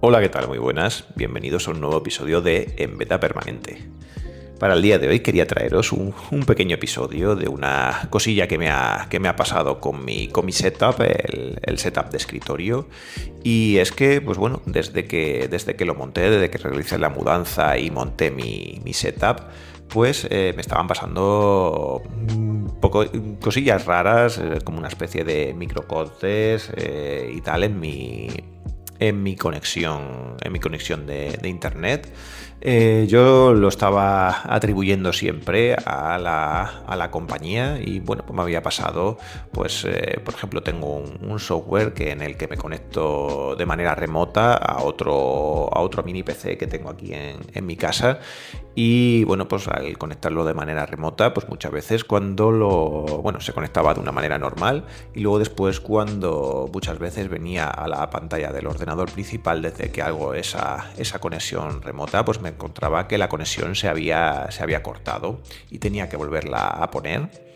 Hola, ¿qué tal? Muy buenas. Bienvenidos a un nuevo episodio de En Beta Permanente. Para el día de hoy quería traeros un pequeño episodio de una cosilla que me ha pasado con mi setup, el setup de escritorio. Y es que, pues bueno, desde que lo monté, desde que realicé la mudanza y monté mi setup, pues me estaban pasando un poco cosillas raras, como una especie de microcortes y tal en mi conexión de internet. Yo lo estaba atribuyendo siempre a la compañía y bueno, pues me había pasado, pues por ejemplo tengo un software en el que me conecto de manera remota a otro mini PC que tengo aquí en mi casa. Y bueno, pues al conectarlo de manera remota, pues muchas veces se conectaba de una manera normal y luego después cuando muchas veces venía a la pantalla del ordenador principal desde que hago esa conexión remota, pues me encontraba que la conexión se había cortado y tenía que volverla a poner.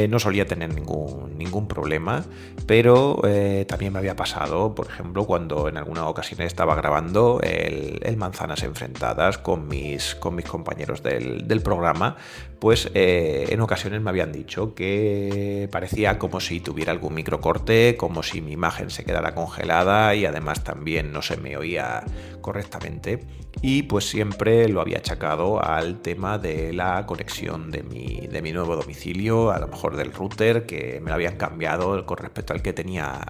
No solía tener ningún problema, pero también me había pasado, por ejemplo, cuando en alguna ocasión estaba grabando el Manzanas Enfrentadas con mis compañeros del programa, pues en ocasiones me habían dicho que parecía como si tuviera algún microcorte, como si mi imagen se quedara congelada y además también no se me oía correctamente. Y pues siempre lo había achacado al tema de la conexión de mi nuevo domicilio, a lo mejor del router, que me lo habían cambiado con respecto al que tenía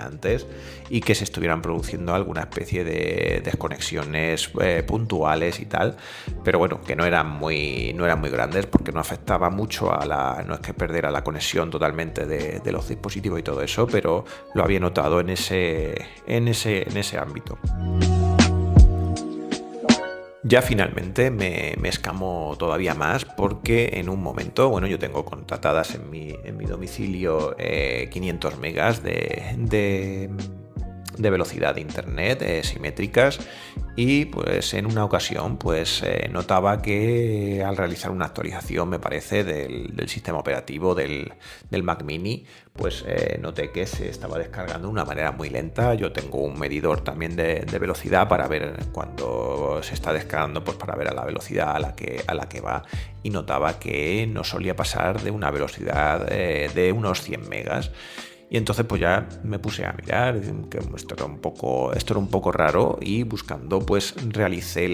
antes, y que se estuvieran produciendo alguna especie de desconexiones puntuales y tal, pero bueno, que no eran muy grandes porque no afectaba mucho no es que perdiera la conexión totalmente de los dispositivos y todo eso, pero lo había notado en ese ámbito. Ya finalmente me escamó todavía más porque en un momento, bueno, yo tengo contratadas en mi domicilio 500 megas de velocidad de internet simétricas, y pues en una ocasión pues notaba que al realizar una actualización, me parece, del sistema operativo del Mac Mini, pues noté que se estaba descargando de una manera muy lenta. Yo tengo un medidor también de velocidad para ver cuando se está descargando, pues para ver a la velocidad a la que va, y notaba que no solía pasar de una velocidad de unos 100 megas. Y entonces pues ya me puse a mirar que esto era un poco raro, y buscando pues realicé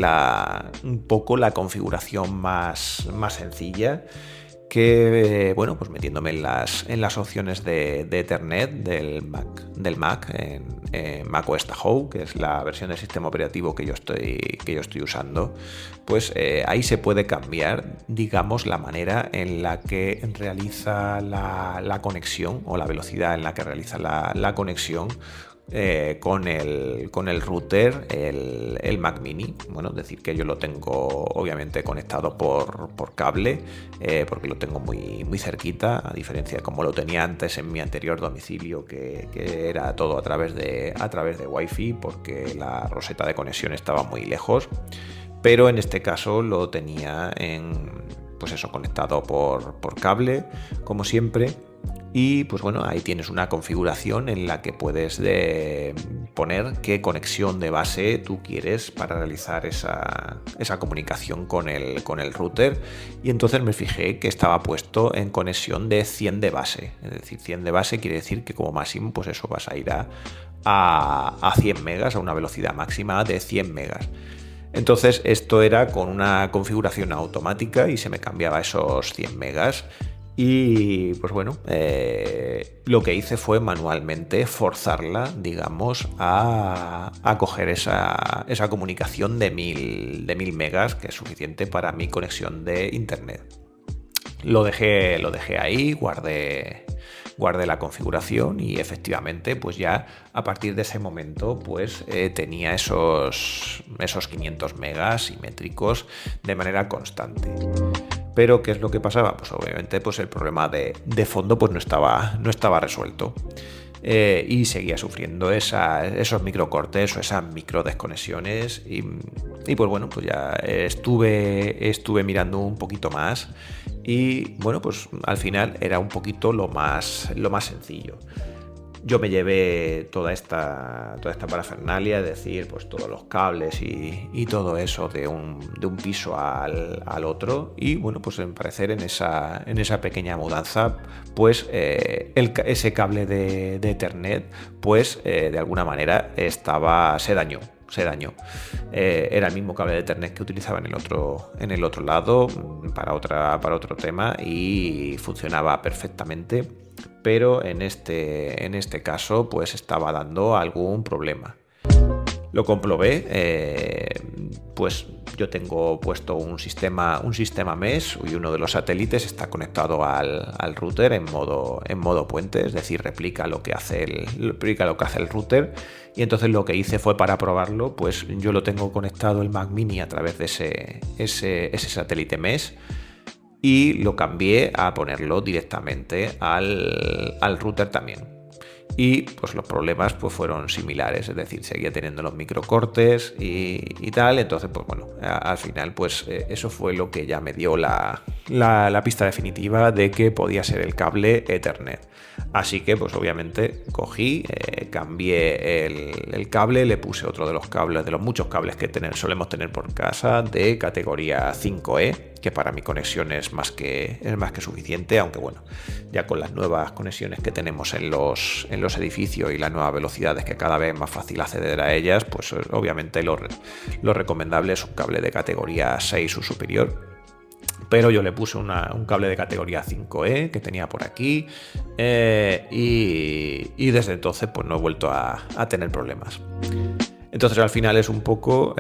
un poco la configuración más sencilla, que bueno, pues metiéndome en las opciones de Ethernet del Mac en macOS Tahoe, que es la versión del sistema operativo que yo estoy usando, pues ahí se puede cambiar, digamos, la manera en la que realiza la conexión, o la velocidad en la que realiza la conexión con el router, el Mac Mini. Bueno, decir que yo lo tengo obviamente conectado por cable, porque lo tengo muy cerquita, a diferencia de como lo tenía antes en mi anterior domicilio, que era todo a través de Wi-Fi, porque la roseta de conexión estaba muy lejos. Pero en este caso lo tenía pues eso, conectado por cable, como siempre. Y pues bueno, ahí tienes una configuración en la que puedes poner qué conexión de base tú quieres para realizar esa comunicación con el router. Y entonces me fijé que estaba puesto en conexión de 100 de base. Es decir, 100 de base quiere decir que como máximo, pues eso, vas a ir a 100 megas, a una velocidad máxima de 100 megas. Entonces esto era con una configuración automática y se me cambiaba esos 100 megas. Y pues bueno, lo que hice fue manualmente forzarla, digamos, a coger esa comunicación de 1000 megas, que es suficiente para mi conexión de internet. Lo dejé ahí, guardé la configuración, y efectivamente pues ya a partir de ese momento pues tenía esos 500 megas simétricos de manera constante. Pero ¿qué es lo que pasaba? Pues obviamente pues el problema de fondo pues no estaba resuelto. Y seguía sufriendo esos microcortes o esas microdesconexiones, y pues bueno, pues ya estuve mirando un poquito más, y bueno, pues al final era un poquito lo más sencillo. yo me llevé toda esta parafernalia, es decir, pues todos los cables y todo eso de un piso al otro. Y bueno, pues en parecer en esa pequeña mudanza, pues ese cable de Ethernet, pues de alguna manera se dañó. Era el mismo cable de Ethernet que utilizaba en el otro lado para otro tema y funcionaba perfectamente, pero en este caso pues estaba dando algún problema. Lo comprobé, pues yo tengo puesto un sistema mesh y uno de los satélites está conectado al router en modo puente, es decir, replica lo que hace el router. Y entonces lo que hice fue, para probarlo, pues yo lo tengo conectado el Mac Mini a través de ese satélite mesh, y lo cambié a ponerlo directamente al router también. Y pues los problemas pues fueron similares, es decir, seguía teniendo los microcortes y tal. Entonces pues bueno, al final pues eso fue lo que ya me dio la pista definitiva de que podía ser el cable Ethernet. Así que pues obviamente cogí, cambié el cable, le puse otro de los cables, de los muchos cables que solemos tener por casa, de categoría 5E, que para mi conexión es más que suficiente, aunque bueno, ya con las nuevas conexiones que tenemos en los edificios y las nuevas velocidades, que cada vez es más fácil acceder a ellas, pues obviamente lo recomendable es un cable de categoría 6 o superior. Pero yo le puse un cable de categoría 5E que tenía por aquí, y desde entonces pues no he vuelto a tener problemas. Entonces al final es un poco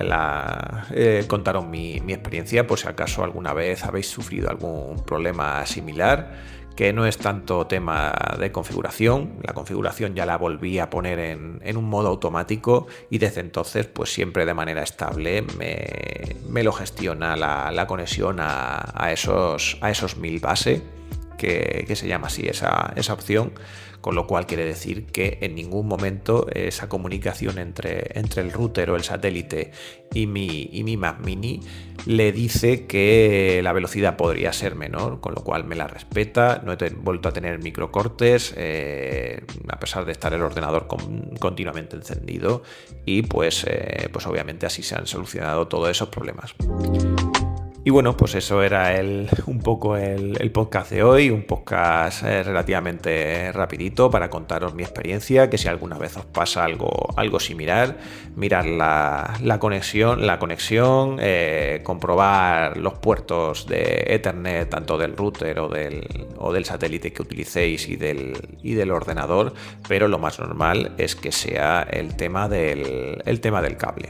contaros mi experiencia, por si acaso alguna vez habéis sufrido algún problema similar, que no es tanto tema de configuración. La configuración ya la volví a poner en un modo automático, y desde entonces pues siempre de manera estable me lo gestiona la conexión a esos 1000 base, que se llama así esa opción, con lo cual quiere decir que en ningún momento esa comunicación entre el router o el satélite y mi Mac Mini le dice que la velocidad podría ser menor, con lo cual me la respeta. No he vuelto a tener microcortes, a pesar de estar el ordenador continuamente encendido, y pues obviamente así se han solucionado todos esos problemas. Y bueno, pues eso era un poco el podcast de hoy, un podcast relativamente rapidito para contaros mi experiencia, que si alguna vez os pasa algo similar, mirar la conexión, comprobar los puertos de Ethernet, tanto del router o del satélite que utilicéis y del ordenador, pero lo más normal es que sea el tema del cable.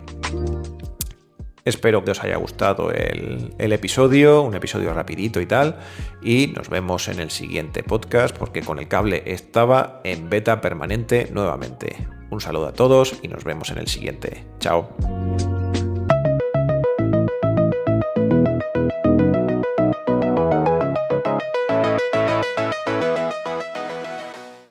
Espero que os haya gustado el episodio, un episodio rapidito y tal, y nos vemos en el siguiente podcast, porque con el cable estaba en beta permanente nuevamente. Un saludo a todos y nos vemos en el siguiente. Chao.